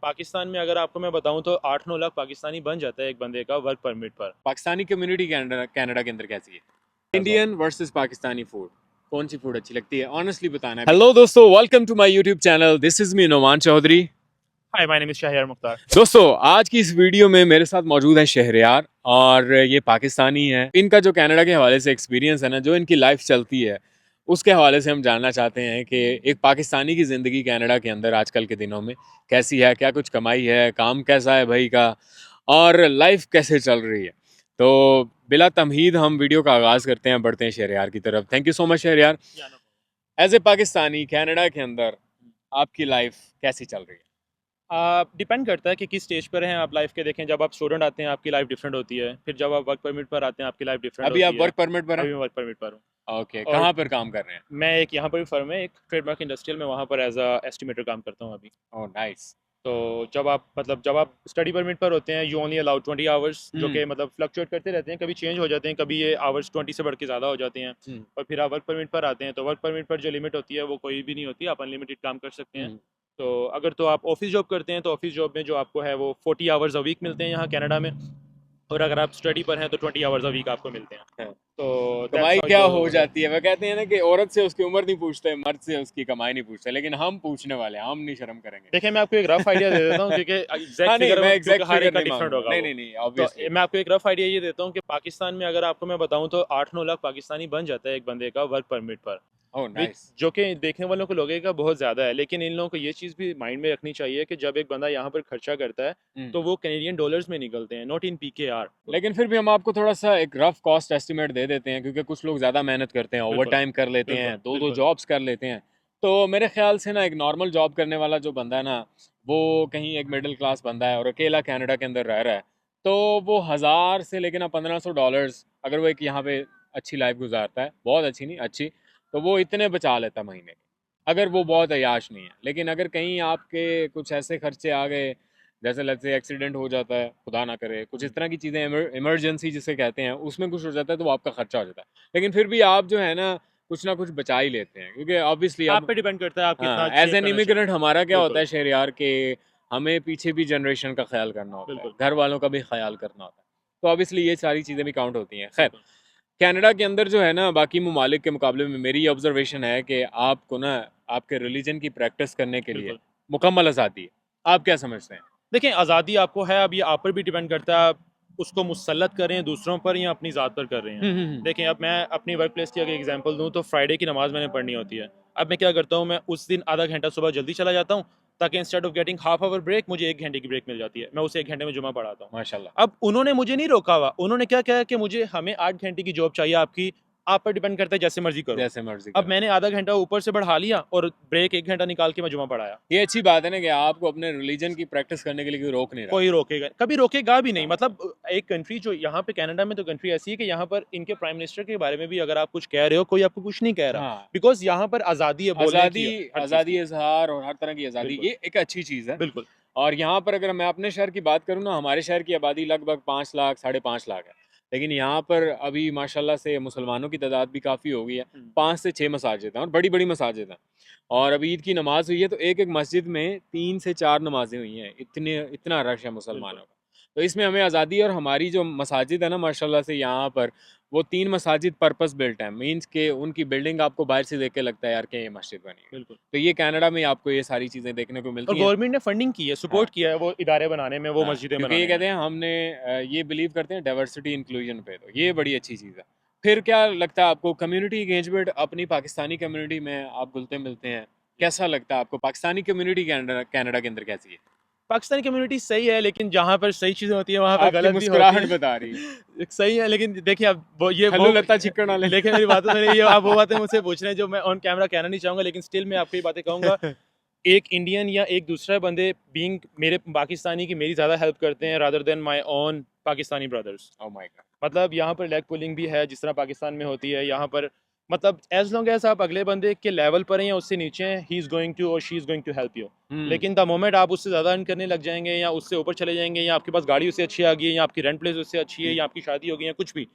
पाकिस्तान में अगर आपको मैं बताऊं तो 8-9 लाख पाकिस्तानी बन जाता है एक बंदे का वर्क परमिट पर। पाकिस्तानी कम्युनिटी कनाडा कनाडा के अंदर कैसी है? इंडियन वर्सेस पाकिस्तानी फूड, कौन सी फूड अच्छी लगती है? ऑनेस्टली बताना है। हेलो दोस्तों, welcome to my YouTube channel. This is me Noman Chaudhary. Hi, my name is Shahyar Mukhtar. दोस्तों, आज की इस वीडियो में मेरे साथ मौजूद है शहरयार, और ये पाकिस्तानी है। इनका जो कनाडा के हवाले से एक्सपीरियंस है ना, जो इनकी लाइफ चलती है, उसके हवाले से हम जानना चाहते हैं कि एक पाकिस्तानी की ज़िंदगी कनाडा के अंदर आजकल के दिनों में कैसी है, क्या कुछ कमाई है, काम कैसा है भाई का, और लाइफ कैसे चल रही है। तो बिला तमहीद हम वीडियो का आगाज़ करते हैं, बढ़ते हैं शहरयार की तरफ। Thank you so much Shahryar. As a Pakistani Canada के अंदर आपकी लाइफ कैसी चल रही है? डिपेंड करता है कि किस स्टेज पर हैं आप लाइफ के। देखें, जब आप स्टूडेंट आते हैं आपकी लाइफ डिफरेंट होती है, फिर जब आप वर्क परमिट पर आते हैं आपकी लाइफ डिफरेंट अभी होती आप है। वर्क परमिट पर हैं? अभी मैं वर्क परमिट पर हूँ। ओके, और कहाँ पर काम कर रहे हैं? मैं एक यहाँ पर भी फर्म है, एक ट्रेडमार्क इंडस्ट्रियल में, वहाँ पर एज अ एस्टिमेटर काम करता हूँ अभी। Oh nice. तो जब आप स्टडी परमिट पर होते हैं, यू ओनली अलाउड 20 आवर्स, जो कि मतलब फ्लक्चुएट करते रहते हैं, कभी चेंज हो जाते हैं, कभी ये आवर्स 20 से बढ़ के ज़्यादा हो जाते हैं। और फिर आप वर्क परमिट पर आते हैं तो वर्क परमिट पर जो लिमिट होती है वो कोई भी नहीं होती, आप अनलिमिटेड काम कर सकते हैं। तो अगर तो आप ऑफिस जॉब करते हैं तो ऑफिस जॉब में जो आपको है वो 40 आवर्स अ वीक मिलते हैं यहाँ कनाडा में। और अगर आप स्टडी पर हैं तो 20 आवर्स अ वीक आपको मिलते हैं। तो दैट्स कमाई हाउ इट क्या गोज हो ओवर देयर। जाती है? वह कहते हैं ना कि औरत से उसकी उम्र नहीं पूछते, मर्द से उसकी कमाई नहीं पूछते, लेकिन हम पूछने वाले हैं, हम नहीं शर्म करेंगे। देखिए, मैं आपको एक रफ आइडिया दे देता हूँ क्योंकि हाँ एग्जैक्ट नहीं, फिगर मैं क्योंकि एग्जैक्ट हर एक फिगर का नहीं डिफरेंट मांगूंगा। होगा नहीं वो। नहीं नहीं, तो ऑब्वियसली। मैं आपको एक रफ आइडिया ये देता हूँ कि पाकिस्तान में अगर आपको मैं बताऊँ तो 8-9 लाख पाकिस्तानी बन जाता है एक बंदे का वर्क परमिट पर। Oh nice. जो कि देखने वालों को लगेगा बहुत ज़्यादा है, लेकिन इन लोगों को ये चीज़ भी माइंड में रखनी चाहिए कि जब एक बंदा यहाँ पर खर्चा करता है तो वो कैनेडियन डॉलर्स में निकलते हैं, नॉट इन PKR। लेकिन फिर भी हम आपको थोड़ा सा एक रफ कॉस्ट एस्टिमेट दे देते हैं, क्योंकि कुछ लोग ज़्यादा मेहनत करते हैं, ओवर बिल्कुल टाइम कर लेते बिल्कुल हैं, दो दो बिल्कुल। जॉब्स कर लेते हैं। तो मेरे ख्याल से ना, एक नॉर्मल जॉब करने वाला जो बंदा है ना, वो कहीं एक मिडिल क्लास बंदा है और अकेला कनाडा के अंदर रह रहा है, तो वो 1000 से लेकिन $1500, अगर वो एक यहाँ पे अच्छी लाइफ गुजारता है, बहुत अच्छी नहीं, अच्छी, तो वो इतने बचा लेता महीने के, अगर वो बहुत अयाश नहीं है। लेकिन अगर कहीं आपके कुछ ऐसे खर्चे आ गए, जैसे लेट्स से एक्सीडेंट हो जाता है, खुदा ना करे, कुछ इस तरह की चीज़ें, इमरजेंसी जिसे कहते हैं, उसमें कुछ हो जाता है, तो वो आपका खर्चा हो जाता है। लेकिन फिर भी आप जो है ना कुछ बचा ही लेते हैं, क्योंकि ऑब्वियसली आप अब पे डिपेंड करता है आप कितना हाँ, एज सेव एन करना चाहें। इमिग्रेंट हमारा क्या होता बिल्कुल है शहरयार के, हमें पीछे भी जनरेशन का ख्याल करना होता है, बिल्कुल घर वालों का भी ख्याल करना होता है, तो ऑब्वियसली ये सारी चीज़ें भी काउंट होती हैं। खैर, बिल्कुल कनाडा के अंदर जो है ना, बाकी ममालिक के मुकाबले में मेरी ऑब्जर्वेशन है कि आपको ना आपके रिलीजन की प्रैक्टिस करने के लिए बिल्कुल। मुकम्मल आज़ादी है। आप क्या समझते हैं? देखें, आज़ादी आपको है, अब ये आप पर भी डिपेंड करता है आप उसको मुसल्लत करें दूसरों पर या अपनी ज़ात पर कर रहे हैं। हम्म। देखें, अब मैं अपनी वर्क प्लेस की अगर एग्जांपल दूं तो फ्राइडे की नमाज़ मैंने पढ़नी होती है। अब मैं क्या करता हूं, मैं उस दिन आधा घंटा सुबह जल्दी चला जाता हूं ताकि instead of getting half hour break मुझे 1 घंटे की ब्रेक मिल जाती है। मैं उसे 1 घंटे में जुमा पढ़ाता हूँ। माशाल्लाह। अब उन्होंने मुझे नहीं रोका हुआ, उन्होंने क्या कहा कि मुझे हमें 8 घंटे की जॉब चाहिए आपकी, आप पर डिपेंड करता है जैसे मर्जी करो। जैसे मर्जी अब करें। मैंने आधा घंटा ऊपर से बढ़ा लिया और ब्रेक 1 घंटा निकाल के मैं जुमा पढ़ाया। ये अच्छी बात है ना कि आपको अपने रिलीजन की प्रैक्टिस करने के लिए कोई रोक नहीं रहा। कोई रोकेगा, कभी रोकेगा भी नहीं। हाँ। मतलब एक कंट्री जो यहाँ पे कनाडा में, तो कंट्री ऐसी है कि यहाँ पर इनके प्राइम मिनिस्टर के बारे में भी अगर आप कुछ कह रहे हो, कोई आपको कुछ नहीं कह रहा, हाँ, बिकॉज यहाँ पर आज़ादी है बोलने आज़ादी, की, हर चीज़ आज़ादी की। इज़हार और हर तरह की आज़ादी, बिल्कुल ये एक अच्छी चीज़ है। बिल्कुल और यहाँ पर अगर मैं अपने शहर की बात करूँ ना, हमारे शहर की आबादी लगभग 5 लाख, 5.5 लाख है। लेकिन यहाँ पर अभी माशाल्लाह से मुसलमानों की तादाद भी काफ़ी हो गई है। 5 से 6 मसाजिद हैं, और बड़ी-बड़ी मसाजिद हैं। और अभी ईद की नमाज़ हुई है, तो एक-एक मस्जिद में 3 से 4 नमाज़ें हुई हैं। इतना रश है मुसलमानों बिल्कुल। का। तो इसमें हमें आज़ादी, और हमारी जो मसाजिद है ना माशाल्लाह से यहाँ पर, वो 3 मसाजिद पर्पस बिल्ट हैं। मीन्स के उनकी बिल्डिंग आपको बाहर से देख के लगता है यार कि ये मस्जिद बनी है। बिल्कुल। तो ये कनाडा में आपको ये सारी चीज़ें देखने को और मिलती हैं। गवर्नमेंट ने फंडिंग की है, हाँ, सपोर्ट किया है वो इदारे बनाने में, वो हाँ, मस्जिदें क्योंकि ये बनाने में। कहते हैं हमने ये बिलीव करते हैं डाइवर्सिटी इंक्लूजन पे, तो ये बड़ी अच्छी चीज़ है। फिर क्या लगता है आपको, कम्युनिटी एंगेजमेंट अपनी पाकिस्तानी कम्युनिटी में आप घुलते मिलते हैं, कैसा लगता है आपको? पाकिस्तानी कम्युनिटी कनाडा कनाडा के अंदर कैसी है? पाकिस्तानी कम्युनिटी सही है, लेकिन जहाँ पर सही चीज़ें होती हैं वहाँ पर आपकी गलत भी होती मुस्कुराहट बता रही है। हैं। सही है, लेकिन देखिए अब वो खल्लू लत्ता चिकन वाले। लेकिन मेरी बात तो सुनिए, ये आप वो बातें मुझसे पूछ रहे हैं जो मैं ऑन कैमरा कहना नहीं चाहूँगा, लेकिन स्टिल मैं आपको ये बातें कहूँगा। एक इंडियन या एक दूसरा बंदे बीइंग मेरे पाकिस्तानी की मेरी ज़्यादा हेल्प करते हैं rather than my own Pakistani brothers. Oh my God. मतलब यहाँ पर लेग पुलिंग भी है जिस तरह पाकिस्तान में होती है, यहाँ पर मतलब एज लॉन्ग एज आप अगले बंदे के लेवल पर हैं या उससे नीचे हैं, ही इज गोइंग टू और she is going to help you. लेकिन द मोमेंट आप उससे ज़्यादा अर्न करने लग जाएंगे या उससे ऊपर चले जाएंगे या आपके पास गाड़ी उससे अच्छी आ गई है या आपकी रेंट प्लेस उससे अच्छी है या आपकी शादी हो गई है कुछ भी,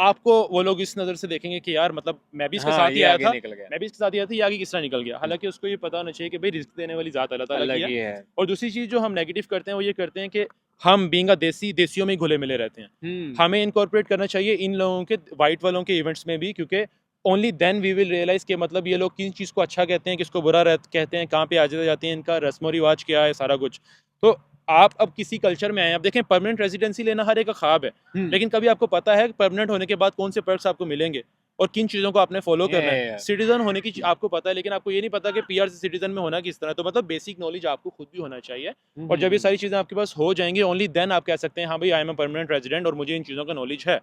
आपको वो लोग इस नज़र से देखेंगे कि यार मतलब मैं भी इसके हाँ, साथ ही ये आया आगे था, निकल गया, मैं भी इसके साथ ही आया था, ये आगे किस तरह निकल गया। हालांकि उसको ये पता होना चाहिए कि भाई रिस्क देने वाली ज़ात अल्लाह ताला की अलग है। ही है। और दूसरी चीज़ जो हम नेगेटिव करते हैं वो ये करते हैं कि हम बीइंग अ देसियों में ही घुले मिले रहते हैं। हमें इनकॉर्पोरेट करना चाहिए इन लोगों के वाइट वालों के इवेंट्स में भी, क्योंकि only then we will realize कि मतलब ये लोग किस चीज़ को अच्छा कहते हैं, किसको बुरा कहते हैं, कहाँ पे आ जाते हैं, इनका रस्म और रिवाज क्या है, सारा कुछ। तो आप अब किसी कल्चर में आए, अब देखें परमानेंट रेजिडेंसी लेना हर एक का ख्वाब है, लेकिन कभी आपको पता है परमानेंट होने के बाद कौन से पर्क्स आपको मिलेंगे और किन चीज़ों को आपने फॉलो करना है। सिटीजन होने की आपको पता है, लेकिन आपको ये नहीं पता कि पीआर से सिटीजन में होना किस तरह। तो मतलब बेसिक नॉलेज आपको खुद भी होना चाहिए, और जब ये सारी चीज़ें आपके पास हो जाएंगी ओनली देन आप कह सकते हैं हाँ भाई I am a permanent resident और मुझे इन चीज़ों का नॉलेज है।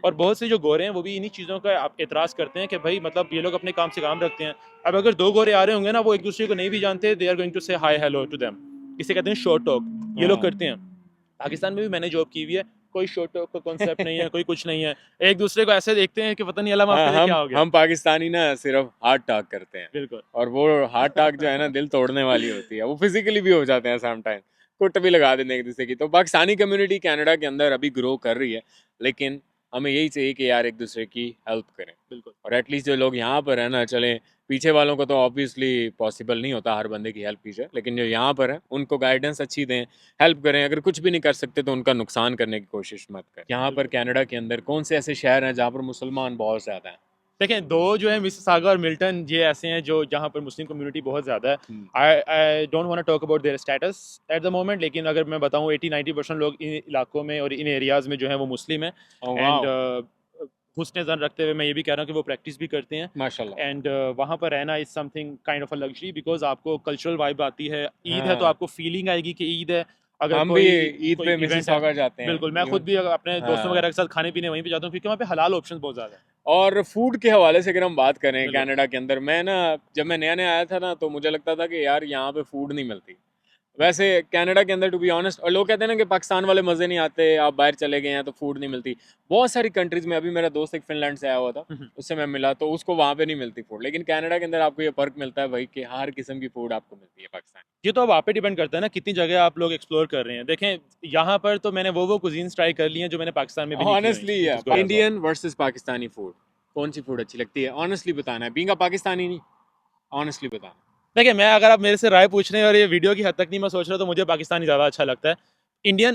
और बहुत से जो गोरे हैं वो भी इन्हीं चीज़ों का आप एतराज़ करते हैं कि भाई मतलब ये लोग अपने काम से काम रखते हैं। अब अगर दो गोरे आ रहे होंगे ना, वो एक दूसरे को नहीं भी जानते, दे आर गोइंग टू से हाय हेलो टू देम, इसे कहते हैं शॉर्ट टॉक, ये लोग करते हैं। पाकिस्तान में भी मैंने जॉब की हुई है, कोई शॉर्ट टॉक का कॉन्सेप्ट नहीं है, कोई कुछ नहीं है, एक दूसरे को ऐसे देखते हैं कि पता नहीं अल्लाह माफ करे क्या हो गया। हम पाकिस्तानी ना सिर्फ हार्ट टॉक करते हैं, बिल्कुल। और वो हार्ट टॉक जो है ना दिल तोड़ने वाली होती है, वो फिजिकली भी हो जाते हैं सम टाइम, कुट भी लगा देते हैं एक दूसरे की। तो पाकिस्तानी कम्युनिटी कनाडा के अंदर अभी ग्रो कर रही है, लेकिन हमें यही चाहिए कि यार एक दूसरे की हेल्प करें। बिल्कुल। और एटलीस्ट जो लोग यहाँ पर है ना, चले पीछे वालों को तो ऑब्वियसली पॉसिबल नहीं होता हर बंदे की हेल्प कीजिए, लेकिन जो यहाँ पर है उनको गाइडेंस अच्छी दें, हेल्प करें। अगर कुछ भी नहीं कर सकते तो उनका नुकसान करने की कोशिश मत करें। यहाँ पर कनाडा के अंदर कौन से ऐसे शहर हैं जहाँ पर मुसलमान बहुत ज़्यादा हैं? देखें, दो जो है मिसिसागा और मिल्टन, ये ऐसे हैं जो जहाँ पर मुस्लिम कम्युनिटी बहुत ज़्यादा है। I don't want to talk about their status at the moment, लेकिन अगर मैं बताऊँ 80-90% लोग इन इलाकों में और इन एरियाज़ में जो है वो मुस्लिम है। एंड हुस्न ज़न रखते हुए मैं ये भी कह रहा हूँ कि वो प्रैक्टिस भी करते हैं। माशाल्लाह। एंड वहाँ पर रहना is something kind of a luxury, because आपको कल्चरल वाइब आती है। ईद है तो हाँ, आपको फीलिंग आएगी कि ईद है। अगर हम भी कोई ईद कोई पे इवेंट है, मिसिसागा जाते हैं बिल्कुल मैं खुद इवन। भी अपने दोस्तों हाँ, वगैरह के साथ खाने पीने वहीं पे जाता हूँ, क्योंकि वहाँ पे हलाल ऑप्शन बहुत ज़्यादा है। और फूड के हवाले से अगर हम बात करें बिल्कुल। कनाडा के अंदर, मैं ना जब मैं नया नया आया था ना, तो मुझे लगता था कि यार यहाँ पे फूड नहीं मिलती। वैसे कनाडा के अंदर टू बी ऑनेस्ट, और लोग कहते हैं ना कि पाकिस्तान वाले मज़े नहीं आते, आप बाहर चले गए हैं तो फूड नहीं मिलती। बहुत सारी कंट्रीज़ में, अभी मेरा दोस्त एक फिनलैंड से आया हुआ था, उससे मैं मिला तो उसको वहाँ पे नहीं मिलती फूड, लेकिन कनाडा के अंदर आपको ये फ़र्क मिलता है भाई कि हर किस्म की फूड आपको मिलती है पाकिस्तान। ये तो अब आप पे डिपेंड करता है ना कितनी जगह आप लोग एक्सप्लोर कर रहे हैं। देखें, यहाँ पर तो मैंने वो कुजीन्स ट्राई कर ली हैं जो मैंने पाकिस्तान में भी नहीं की हुई, honestly which is good as well। Indian versus Pakistani food, कौन सी फूड अच्छी लगती है? ऑनेस्टली बताना है, बीइंग अ पाकिस्तानी नहीं, ऑनेस्टली बताना। देखिए, मैं अगर आप मेरे से राय पूछ रहे हैं और ये वीडियो की हद तक नहीं मैं सोच रहा, तो मुझे पाकिस्तानी ज़्यादा अच्छा लगता है।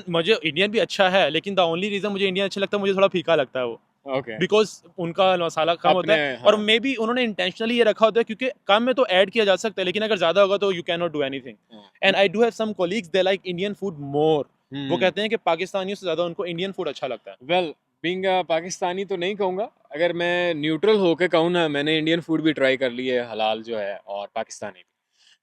मुझे इंडियन भी अच्छा है, लेकिन द ओनली रीज़न मुझे इंडियन अच्छा लगता है, मुझे थोड़ा फीका लगता है वो। ओके। बिकॉज उनका मसाला कम होता अपने, है, और हाँ। मे बी उन्होंने इंटेंशनली ये रखा होता है, क्योंकि कम में तो ऐड किया जा सकता है, लेकिन अगर ज़्यादा होगा तो you can not do anything. And I do have some colleagues they like Indian food more. वो कहते हैं कि पाकिस्तानियों से ज़्यादा उनको इंडियन फूड अच्छा लगता है। वेल, बीइंग पाकिस्तानी तो नहीं कहूँगा, अगर मैं न्यूट्रल होके कहूँ ना, मैंने इंडियन फूड भी ट्राई कर ली है, हलाल जो है, और पाकिस्तानी भी।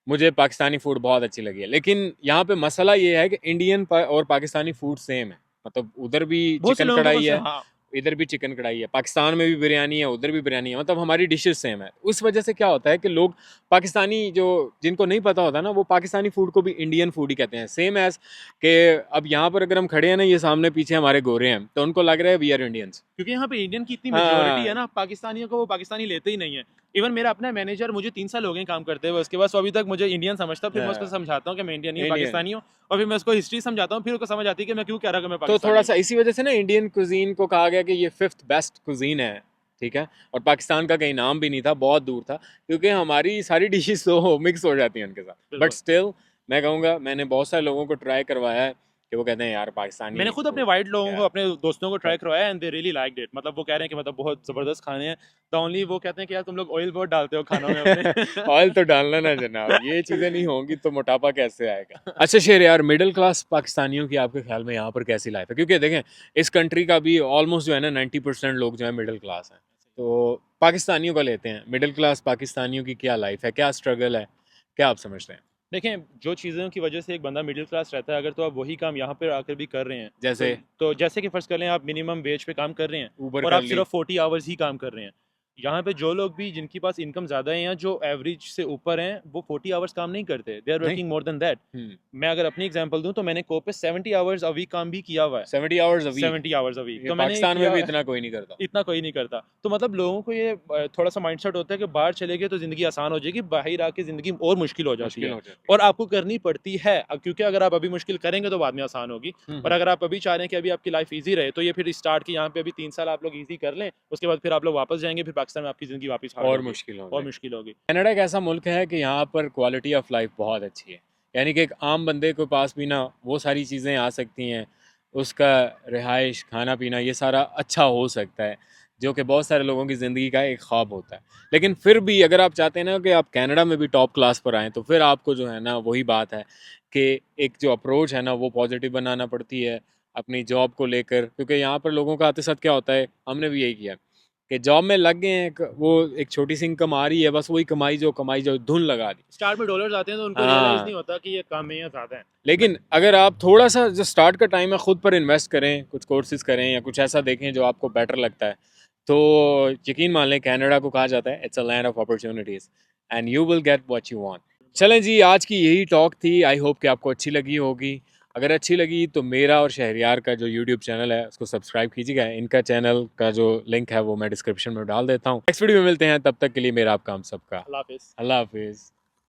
मुझे पाकिस्तानी फूड बहुत अच्छी लगी है, लेकिन यहाँ पे मसला ये है कि इंडियन और पाकिस्तानी फूड सेम है। मतलब उधर भी बहुत से चिकन लोगों के कढ़ाई पास, है, हाँ। इधर भी चिकन कढ़ाई है, पाकिस्तान में भी बिरयानी है, उधर भी बिरयानी है, मतलब हमारी डिशेस सेम है। उस वजह से क्या होता है कि लोग पाकिस्तानी, जो जिनको नहीं पता होता ना, वो पाकिस्तानी फूड को भी इंडियन फूड ही कहते हैं, सेम एज कि अब यहाँ पर अगर हम खड़े हैं ना, ये सामने पीछे हमारे गोरे हैं, तो उनको लग रहा है वी आर इंडियंस। क्योंकि यहाँ पे इंडियन की इतनी मेजोरिटी है हाँ, ना, पाकिस्तानियों को वो पाकिस्तानी लेते ही नहीं है। इवन मेरा अपना मैनेजर, मुझे 3 साल हो गए काम करते हुए, उसके बाद वो अभी तक मुझे इंडियन समझता, फिर मैं उसको समझाता हूँ कि मैं इंडियन नहीं हूँ, इंडियन। पाकिस्तानी हूँ। और फिर मैं उसको हिस्ट्री समझाता हूँ, फिर उसको समझ आती है कि मैं क्यों कह रहा हूँ कि मैं तो पाकिस्तानी थोड़ा हूँ। सा इसी वजह से ना इंडियन कुजीन को कहा गया कि ये 5th बेस्ट कुजीन है, ठीक है। और पाकिस्तान का कहीं नाम भी नहीं था, बहुत दूर था, क्योंकि हमारी सारी डिशेस तो मिक्स हो जाती हैं उनके साथ। बट बिल्कुल। स्टिल मैं कहूँगा, मैंने बहुत सारे लोगों को ट्राई करवाया है कि वो कहते हैं यार पाकिस्तानी मैंने खुद अपने फूड वाइट लोगों को, यार। अपने दोस्तों को ट्राई करवाया, and they really liked it. मतलब वो कह रहे हैं कि मतलब बहुत ज़बरदस्त खाने हैं। द ओनली वो कहते हैं कि यार तुम लोग ऑयल बहुत डालते हो खानों में अपने। ऑयल तो डालना ना जनाब, ये चीज़ें नहीं होंगी तो मोटापा कैसे आएगा। अच्छा शेर, यार मिडिल क्लास पाकिस्तानियों की आपके ख्याल में यहाँ पर कैसी लाइफ है? क्योंकि देखें, इस कंट्री का भी ऑलमोस्ट जो है ना 90% लोग जो है मिडिल क्लास हैं। तो पाकिस्तानियों का लेते हैं, मिडिल क्लास पाकिस्तानियों की क्या लाइफ है, क्या स्ट्रगल है, क्या आप समझते हैं? देखें, जो चीज़ों की वजह से एक बंदा मिडिल क्लास रहता है, अगर तो आप वही काम यहाँ पर आकर भी कर रहे हैं, जैसे तो जैसे कि फ़र्ज़ कर लें आप मिनिमम वेज पे काम कर रहे हैं ऊबर और कर आप ली। सिर्फ 40 आवर्स ही काम कर रहे हैं, यहाँ पे जो लोग भी जिनके पास इनकम ज़्यादा है या जो एवरेज से ऊपर हैं वो 40 आवर्स काम नहीं करते, दे आर नहीं। Working more than that. मैं अगर अपनी एग्जांपल दूं तो मैंने कोप पे 70 आवर्स अ वीक काम भी किया हुआ है। 70 hours a week 70 hours a week ये तो मैंने पाकिस्तान में किया, भी इतना कोई नहीं करता। इतना कोई नहीं करता। तो मतलब लोगों को ये थोड़ा सा माइंडसेट होता है कि बाहर चले गए तो ज़िंदगी आसान हो जाएगी, बाहर आके ज़िंदगी और मुश्किल हो जाती मुश्किल है। हो जाती और आपको करनी पड़ती है क्योंकि अगर आप अभी मुश्किल करेंगे तो बाद में आसान होगी। है। और अगर आप अभी चाह रहे हैं कि अभी आपकी लाइफ ईजी रहे तो ये फिर स्टार्ट की यहाँ पे अभी 3 साल आप लोग ईजी कर लें, उसके बाद फिर आप लोग वापस जाएंगे, फिर पाकिस्तान में आपकी ज़िंदगी वापस हार्ड और होगी मुश्किल हो और जाएगी। मुश्किल होगी। कनाडा एक ऐसा मुल्क है कि यहाँ पर क्वालिटी ऑफ लाइफ बहुत अच्छी है, यानी कि एक आम बंदे के पास भी ना वो सारी चीज़ें आ सकती हैं, उसका रिहाइश खाना पीना ये सारा अच्छा हो सकता है, जो कि बहुत सारे लोगों की ज़िंदगी का एक ख्वाब होता है। लेकिन फिर भी अगर आप चाहते हैं ना कि आप कनाडा में भी टॉप क्लास पर आएँ, तो फिर आपको जो है ना वही बात है कि एक जो अप्रोच है ना वो पॉजिटिव बनाना पड़ती है अपनी जॉब को लेकर, क्योंकि यहाँ पर लोगों का आते साथ क्या होता है, हमने भी यही किया कि जॉब में लग गए हैं, वो एक छोटी सी इनकम आ रही है, बस वही कमाई जो धुन लगा दी। स्टार्ट में डॉलर्स आते हैं तो उनको रियलाइज हाँ, नहीं होता कि ये कम है या ज़्यादा है। लेकिन अगर आप थोड़ा सा जो स्टार्ट का टाइम है खुद पर इन्वेस्ट करें, कुछ कोर्सेज करें या कुछ ऐसा देखें जो आपको बेटर लगता है, तो यकीन मान लें कनाडा को कहा जाता है it's a land of opportunities and you will get what you want. चलें जी, आज की यही टॉक थी, आई होप कि आपको अच्छी लगी होगी। अगर अच्छी लगी तो मेरा और शहरियार का जो यूट्यूब चैनल है उसको सब्सक्राइब कीजिएगा, इनका चैनल का जो लिंक है वो मैं डिस्क्रिप्शन में डाल देता हूँ। नेक्स्ट वीडियो में मिलते हैं, तब तक के लिए मेरा आपका हम सबका अल्लाह हाफिज़। अल्लाह हाफिज़।